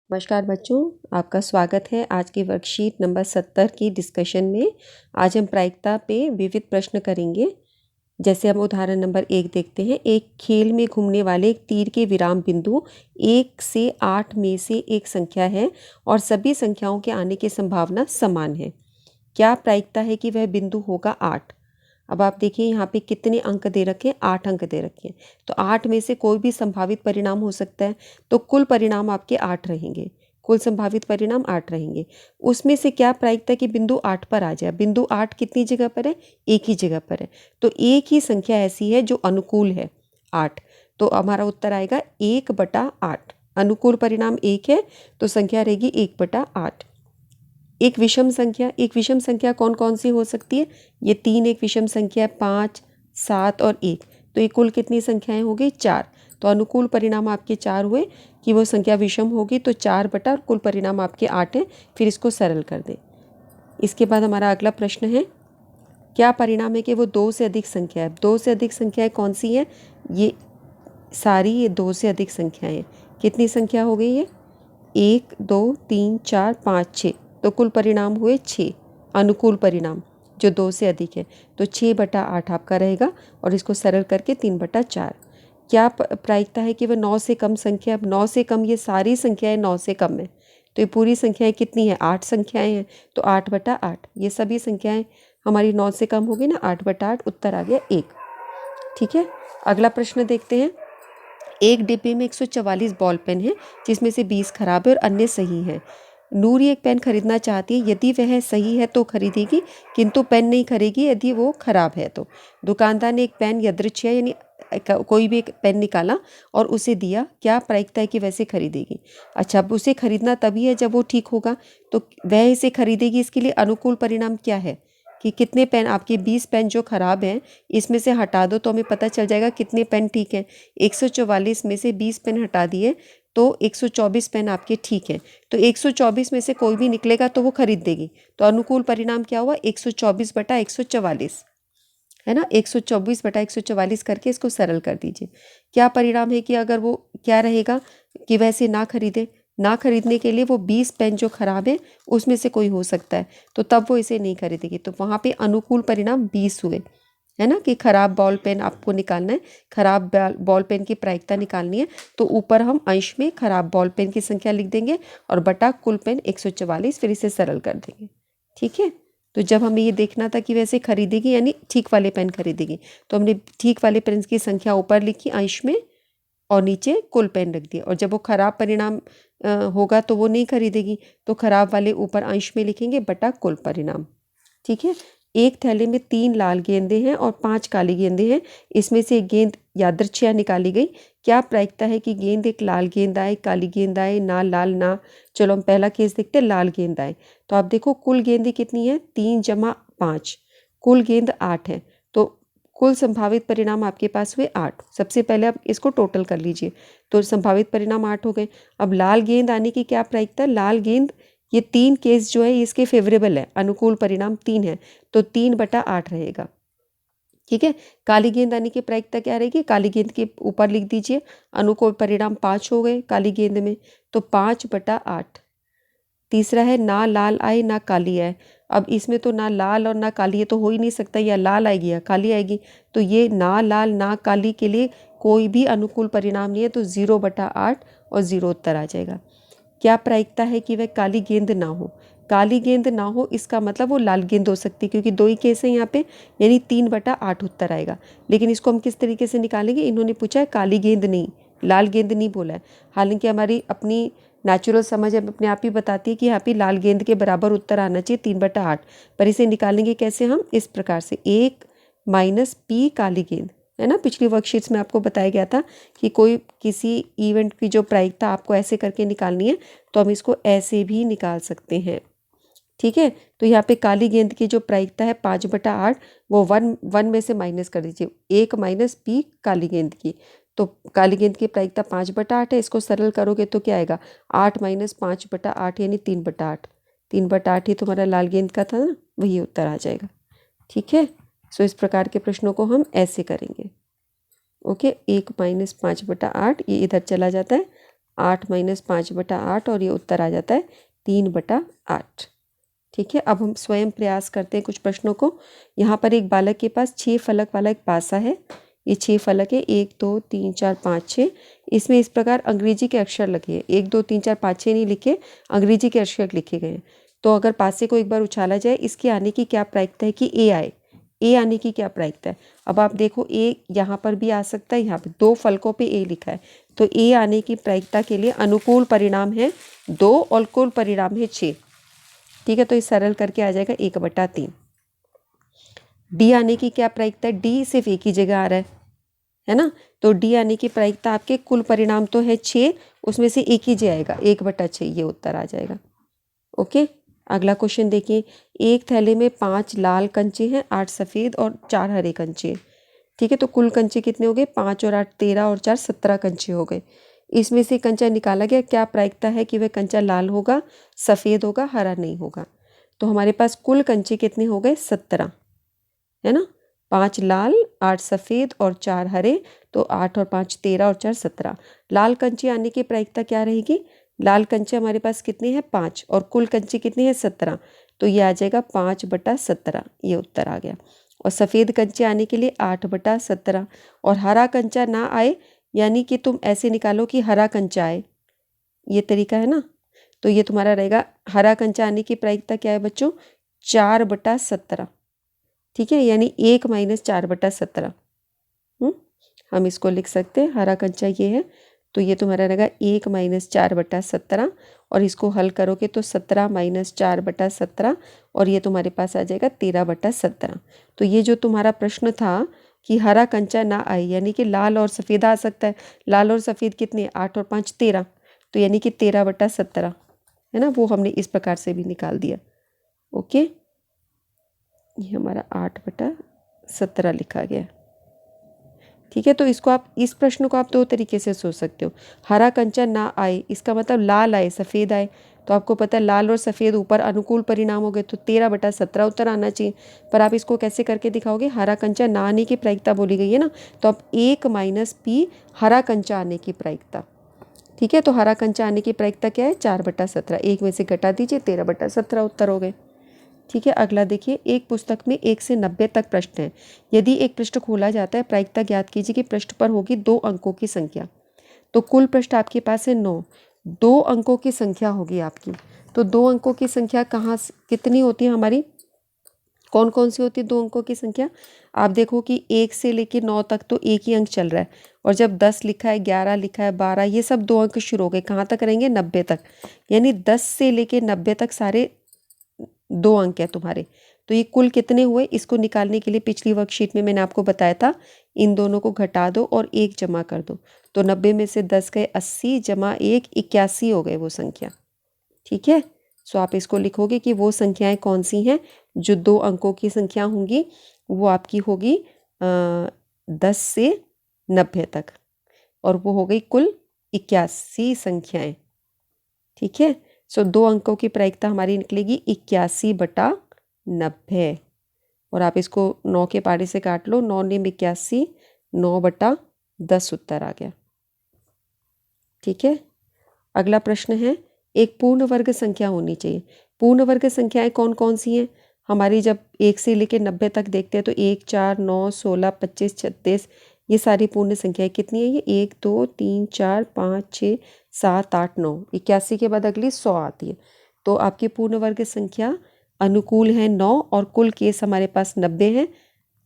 नमस्कार बच्चों, आपका स्वागत है आज की वर्कशीट नंबर 70 की डिस्कशन में। आज हम प्रायिकता पे विविध प्रश्न करेंगे। जैसे हम उदाहरण नंबर 1 देखते हैं। एक खेल में घूमने वाले एक तीर के विराम बिंदु 1 से 8 में से एक संख्या है और सभी संख्याओं के आने की संभावना समान है। क्या प्रायिकता है कि वह बिंदु होगा 8। अब आप देखिए यहाँ पे कितने अंक दे रखे हैं, 8 अंक दे रखे हैं। तो 8 में से कोई भी संभावित परिणाम हो सकता है, तो कुल परिणाम आपके 8 रहेंगे। कुल संभावित परिणाम 8 रहेंगे। उसमें से क्या प्रायिकता कि बिंदु 8 पर आ जाए। बिंदु 8 कितनी जगह पर है, एक ही जगह पर है। तो एक ही संख्या ऐसी है जो अनुकूल है 8। तो हमारा उत्तर आएगा 1/8। अनुकूल परिणाम 1 है तो संख्या रहेगी 1/8। एक विषम संख्या कौन कौन सी हो सकती है। ये 3 एक विषम संख्या है, 5, 7 और 1। तो ये कुल कितनी संख्याएं हो गई, 4। तो अनुकूल परिणाम आपके 4 हुए कि वो संख्या विषम होगी। तो 4 बटा कुल परिणाम आपके 8 हैं। फिर इसको सरल कर दें। इसके बाद हमारा अगला प्रश्न है, क्या परिणाम है कि वो 2 से अधिक संख्या है। 2 से अधिक संख्याएं कौन सी हैं, ये सारी ये 2 से अधिक संख्याएं। कितनी संख्या हो गई है, 1, 2, 3, 4, 5, 6। तो कुल परिणाम हुए 6 अनुकूल परिणाम जो 2 से अधिक है। तो 6/8 आपका रहेगा और इसको सरल करके 3/4। क्या प्रायिकता है कि वह 9 से कम संख्या। अब 9 से कम, ये सारी संख्याएं 9 से कम है। तो ये पूरी संख्याएं कितनी है, 8 संख्याएं हैं। तो 8/8 ये सभी संख्याएं हमारी 9 से कम हो गई ना। 8/8 उत्तर आ गया 1। ठीक है, अगला प्रश्न देखते हैं। एक डिब्बे में 144 बॉल पेन है जिसमें से 20 खराब है और अन्य सही है। नूरी एक पेन खरीदना चाहती है। यदि वह सही है तो खरीदेगी, किंतु पेन नहीं खरीदेगी यदि वो खराब है तो। दुकानदार ने एक पेन यादृच्छिक यानी कोई भी एक पेन निकाला और उसे दिया। क्या प्रायिकता है कि वैसे खरीदेगी। अच्छा, अब उसे खरीदना तभी है जब वो ठीक होगा, तो वह इसे खरीदेगी। इसके लिए अनुकूल परिणाम क्या है कि कितने पेन आपके 20 पेन जो खराब हैं इसमें से हटा दो तो हमें पता चल जाएगा कितने पेन ठीक हैं। 144 में से 20 पेन हटा दिए तो 124 पेन आपके ठीक हैं। तो 124 में से कोई भी निकलेगा तो वो खरीद देगी। तो अनुकूल परिणाम क्या हुआ, 124/144 है ना। 124/144 करके इसको सरल कर दीजिए। क्या परिणाम है कि अगर वो क्या रहेगा कि वैसे ना खरीदे। ना खरीदने के लिए वो 20 पेन जो खराब है उसमें से कोई हो सकता है, तो तब वो इसे नहीं खरीदेगी। तो वहाँ पे अनुकूल परिणाम 20 हुए, है ना। कि खराब बॉल पेन आपको निकालना है, खराब बॉल पेन की प्रायिकता निकालनी है। तो ऊपर हम अंश में खराब बॉल पेन की संख्या लिख देंगे और बटा कुल पेन 144, फिर इसे सरल कर देंगे। ठीक है, तो जब हमें ये देखना था कि वैसे खरीदेगी यानी ठीक वाले पेन खरीदेगी, तो हमने ठीक वाले पेन की संख्या ऊपर लिखी अंश में और नीचे कुल पेन रख दिया। और जब वो खराब परिणाम होगा तो वो नहीं खरीदेगी, तो खराब वाले ऊपर अंश में लिखेंगे बटा कुल परिणाम। ठीक है, एक थैले में 3 लाल गेंदे हैं और 5 काली गेंदे हैं। इसमें से एक गेंद यादृच्छिक निकाली गई। क्या प्रायिकता है कि गेंद एक लाल गेंद आए, काली गेंद आए, ना लाल ना। चलो हम पहला केस देखते हैं, लाल गेंद आए। तो आप देखो कुल गेंदें कितनी है, 3 + 5, कुल गेंद 8 है। तो कुल संभावित परिणाम आपके पास हुए 8। सबसे पहले आप इसको टोटल कर लीजिए, तो संभावित परिणाम 8 हो गए। अब लाल गेंद आने की क्या प्रायिकता है, लाल गेंद ये 3 केस जो है इसके फेवरेबल है, अनुकूल परिणाम 3 है, तो 3/8 रहेगा। ठीक है, काली गेंद आने की प्रायिकता क्या रहेगी, काली गेंद के ऊपर लिख दीजिए। अनुकूल परिणाम 5 हो गए काली गेंद में, तो 5/8। तीसरा है ना लाल आए ना काली आए। अब इसमें तो ना लाल और ना काली है तो हो ही नहीं सकता, या लाल आएगी या काली आएगी। तो ये ना लाल ना काली के लिए कोई भी अनुकूल परिणाम नहीं है, तो 0/8 और 0 उत्तर आ जाएगा। क्या प्रायिकता है कि वह काली गेंद ना हो। काली गेंद ना हो इसका मतलब वो लाल गेंद हो सकती है, क्योंकि 2 ही केस है यहाँ पे, यानी 3/8 उत्तर आएगा। लेकिन इसको हम किस तरीके से निकालेंगे, इन्होंने पूछा है काली गेंद नहीं, लाल गेंद नहीं बोला है। हालांकि हमारी अपनी नेचुरल समझ अपने आप ही बताती है कि यहाँ पे लाल गेंद के बराबर उत्तर आना चाहिए 3/8। पर इसे निकालेंगे कैसे हम, इस प्रकार से 1 - p काली गेंद, है ना। पिछली वर्कशीट्स में आपको बताया गया था कि कोई किसी इवेंट की जो प्रायिकता आपको ऐसे करके निकालनी है, तो हम इसको ऐसे भी निकाल सकते हैं। ठीक है, तो यहाँ पे काली गेंद की जो प्रायिकता है 5/8, वो 1 में से माइनस कर दीजिए। 1 - p काली गेंद की, तो काली गेंद की प्रायिकता 5/8 है। इसको सरल करोगे तो क्या आएगा, 8 - 5/8 यानी 3/8। 3/8 ही तुम्हारा लाल गेंद का था ना, वही उत्तर आ जाएगा। ठीक है, सो इस प्रकार के प्रश्नों को हम ऐसे करेंगे। ओके, 1 - 5/8 ये इधर चला जाता है, 8 माइनस 5/8 और ये उत्तर आ जाता है 3/8। ठीक है, अब हम स्वयं प्रयास करते हैं कुछ प्रश्नों को। यहाँ पर एक बालक के पास 6 फलक वाला एक पासा है। ये 6 फलक है, 1 2 3 4 5 6। इसमें इस प्रकार अंग्रेजी के अक्षर लगे हैं, 1 2 3 4 5 6 नहीं लिखे, अंग्रेजी के अक्षर लिखे गए हैं। तो अगर पासे को एक बार उछाला जाए, इसके आने की क्या प्रायिकता है कि ए आए? ए आने की क्या प्रायिकता है? अब आप देखो, ए यहाँ पर भी आ सकता है, यहाँ पे 2 फलकों पे ए लिखा है, तो ए आने की प्रायिकता के लिए अनुकूल परिणाम है 2 और कुल परिणाम है 6। ठीक है, तो ये सरल करके आ जाएगा 1/3। डी आने की क्या प्रायिकता है? डी सिर्फ एक ही जगह आ रहा है ना, तो डी आने की प्रायिकता आपके कुल परिणाम तो है 6, उसमें से एक ही जे आएगा, 1/6 ये उत्तर आ जाएगा। ओके, अगला क्वेश्चन देखिए। एक थैले में 5 लाल कंचे हैं, 8 सफ़ेद और 4 हरे कंचे। ठीक है, तो कुल कंचे कितने हो गए? 5 और 8 13 और 4 17 कंचे हो गए। इसमें से कंचा निकाला गया, क्या प्रायिकता है कि वह कंचा लाल होगा, सफ़ेद होगा, हरा नहीं होगा? तो हमारे पास कुल कंचे कितने हो गए? 17, है ना। 5 लाल, 8 सफ़ेद और 4 हरे, तो 8 और 5 13 और 4 17। लाल कंचे आने की प्रायिकता क्या रहेगी? लाल कंचे हमारे पास कितने हैं? 5, और कुल कंचे कितने हैं? 17, तो ये आ जाएगा 5/17, ये उत्तर आ गया। और सफ़ेद कंचे आने के लिए 8/17, और हरा कंचा ना आए, यानी कि तुम ऐसे निकालो कि हरा कंचा आए, ये तरीका है ना। तो ये तुम्हारा रहेगा, हरा कंचा आने की प्रायिकता क्या है बच्चों? 4/17। ठीक है, यानी 1 माइनस 4/17। हम इसको लिख सकते हैं, हरा कंचा ये है, तो ये तुम्हारा रहेगा 1 माइनस 4/17, और इसको हल करोगे तो 17 माइनस 4/17, और ये तुम्हारे पास आ जाएगा 13/17। तो ये जो तुम्हारा प्रश्न था कि हरा कंचा ना आए, यानी कि लाल और सफ़ेद आ सकता है। लाल और सफ़ेद कितने? 8 और 5 13, तो यानी कि 13/17, है ना, वो हमने इस प्रकार से भी निकाल दिया। ओके, ये हमारा 8/17 लिखा गया। ठीक है, तो इसको आप, इस प्रश्न को आप 2 तरीके से सोच सकते हो। हरा कंचा ना आए, इसका मतलब लाल आए, सफ़ेद आए, तो आपको पता है लाल और सफ़ेद ऊपर अनुकूल परिणाम हो गए, तो 13/17 उत्तर आना चाहिए। पर आप इसको कैसे करके दिखाओगे? हरा कंचा ना आने की प्रायिकता बोली गई है ना, तो अब 1 माइनस पी हरा कंचा आने की प्रायिकता। ठीक है, तो हरा कंचा आने की प्रायिकता क्या है? 4/17, 1 में से घटा दीजिए, 13/17 उत्तर हो गए। ठीक है, अगला देखिए। एक पुस्तक में 1 से 90 तक प्रश्न हैं। यदि एक पृष्ठ खोला जाता है, प्रायिकता ज्ञात कीजिए कि पृष्ठ पर होगी 2 अंकों की संख्या। तो कुल पृष्ठ आपके पास है 9, 2 अंकों की संख्या होगी आपकी। तो 2 अंकों की संख्या कहाँ कितनी होती है हमारी? कौन कौन सी होती है 2 अंकों की संख्या? आप देखो कि 1 से लेकर 9 तक तो एक ही अंक चल रहा है, और जब 10 लिखा है, 11 लिखा है, 12, ये सब 2 अंक शुरू हो गए, कहाँ तक रहेंगे? 90 तक। यानी 10 से लेकर 90 तक सारे 2 अंक है तुम्हारे। तो ये कुल कितने हुए? इसको निकालने के लिए पिछली वर्कशीट में मैंने आपको बताया था, इन दोनों को घटा दो और 1 जमा कर दो, तो 90 में से 10 गए 80 जमा 1 81 हो गए वो संख्या। ठीक है, सो आप इसको लिखोगे कि वो संख्याएं कौन सी हैं जो 2 अंकों की संख्या होंगी, वो आपकी होगी 10 से 90 तक, और वो हो गई कुल 81 संख्याएं। ठीक है, सो 2 अंकों की प्रायिकता हमारी निकलेगी 81/90, और आप इसको 9 के पारे से काट लो, 9 ने 81, 9/10 उत्तर आ गया। ठीक है, अगला प्रश्न है, एक पूर्ण वर्ग संख्या होनी चाहिए। पूर्ण वर्ग संख्याएं कौन कौन सी हैं हमारी? जब 1 से लेकर 90 तक देखते हैं तो 1 4 9 16 25 36, ये सारी पूर्ण संख्याएं कितनी है? ये 1 2 3 4 5 6 7 8 9, 81 के बाद अगली 100 आती है। तो आपकी पूर्ण वर्ग संख्या अनुकूल है 9, और कुल केस हमारे पास 90 है,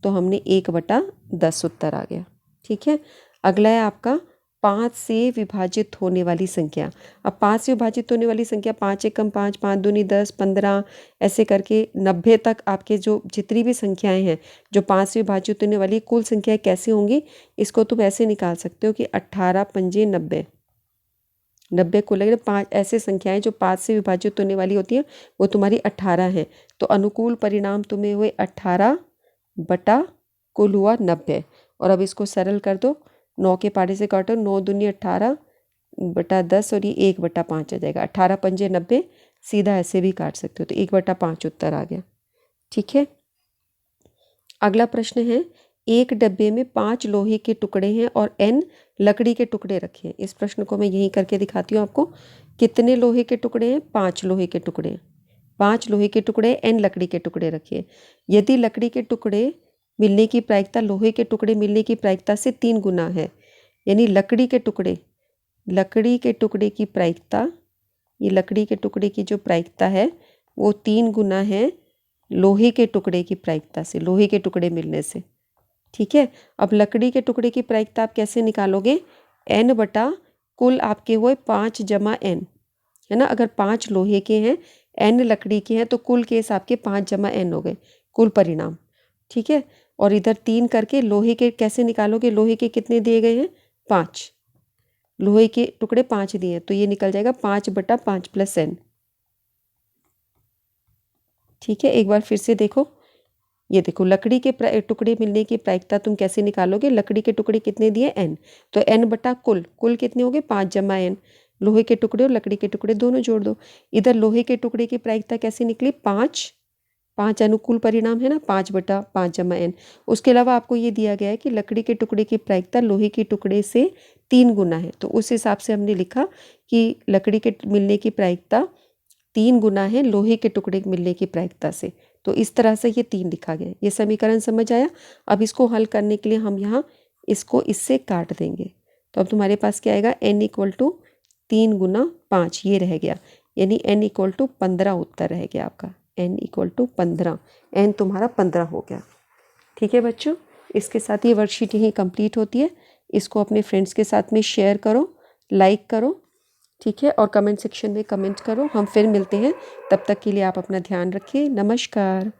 तो हमने 1/10 उत्तर आ गया। ठीक है, अगला है आपका 5 से विभाजित होने वाली संख्या। अब 5 से विभाजित होने वाली संख्या, 5 एकम 5, 5 दूनी 10, 15, ऐसे करके 90 तक आपके जो जितनी भी संख्याएं हैं जो 5 से विभाजित होने वाली, कुल संख्याएं कैसे होंगी? इसको तुम ऐसे निकाल सकते हो कि 18 पंजे 90, 90 को लगे 5 ऐसे संख्याएं जो 5 से विभाजित होने वाली होती हैं, वो तुम्हारी 18 हैं। तो अनुकूल परिणाम तुम्हें हुए 18 बटा कुल हुआ 90, और अब इसको सरल कर दो, 9 के पारे से काटो, 9 दूनी 18/10, और ये 1/5 आ जाएगा। 18 पंजे 90, सीधा ऐसे भी काट सकते हो, तो 1/5 उत्तर आ गया। ठीक है, अगला प्रश्न है, एक डब्बे में 5 लोहे के टुकड़े हैं और n लकड़ी के टुकड़े रखे हैं। इस प्रश्न को मैं यहीं करके दिखाती हूँ आपको। कितने लोहे के टुकड़े हैं? 5 लोहे के टुकड़े हैं। 5 लोहे के टुकड़े, n लकड़ी के टुकड़े रखे हैं। यदि लकड़ी के टुकड़े मिलने की प्रायिकता लोहे के टुकड़े मिलने की प्रायिकता से 3 गुना है, यानी लकड़ी के टुकड़े की प्रायिकता, ये लकड़ी के टुकड़े की जो प्रायिकता है वो 3 गुना है लोहे के टुकड़े की प्रायिकता से, लोहे के टुकड़े मिलने से। ठीक है। अब लकड़ी के टुकड़े की प्रायिकता आप कैसे निकालोगे? n बटा कुल आपके हुए 5 जमा n, है ना। अगर 5 लोहे के हैं, n लकड़ी के हैं, तो कुल केस आपके 5 जमा n हो गए, कुल परिणाम। ठीक है। और इधर 3 करके लोहे के कैसे निकालोगे? लोहे के कितने दिए गए हैं? 5। लोहे के टुकड़े 5 दिए हैं, तो ये निकल जाएगा 5 बटा 5 प्लस n। ठीक है। एक बार फिर से देखो, ये देखो लकड़ी के टुकड़े मिलने की प्रायिकता तुम कैसे निकालोगे? लकड़ी के टुकड़े कितने दिए? n, तो n बटा कुल कितने हो गए? 5 जमा n। लोहे के टुकड़े और लकड़ी के टुकड़े दोनों जोड़ दो। इधर लोहे के टुकड़े की प्रायिकता कैसे निकली? 5 अनुकूल परिणाम है ना, 5 बटा 5 जमा n। उसके अलावा आपको ये दिया गया है कि लकड़ी के टुकड़े की प्रायिकता लोहे के टुकड़े से 3 गुना है, तो उस हिसाब से हमने लिखा कि लकड़ी के मिलने की प्रायिकता 3 गुना है लोहे के टुकड़े मिलने की प्रायिकता से। तो इस तरह से ये 3 लिखा गया। ये समीकरण समझ आया? अब इसको हल करने के लिए हम यहाँ इसको इससे काट देंगे, तो अब तुम्हारे पास क्या आएगा? n = 3 गुना 5, ये रह गया, यानी n = 15 उत्तर रह गया आपका। n = 15, n तुम्हारा 15 हो गया। ठीक है बच्चों, इसके साथ ये वर्कशीट यहीं कंप्लीट होती है। इसको अपने फ्रेंड्स के साथ में शेयर करो, लाइक करो। ठीक है। और कमेंट सेक्शन में कमेंट करो। हम फिर मिलते हैं, तब तक के लिए आप अपना ध्यान रखिए। नमस्कार।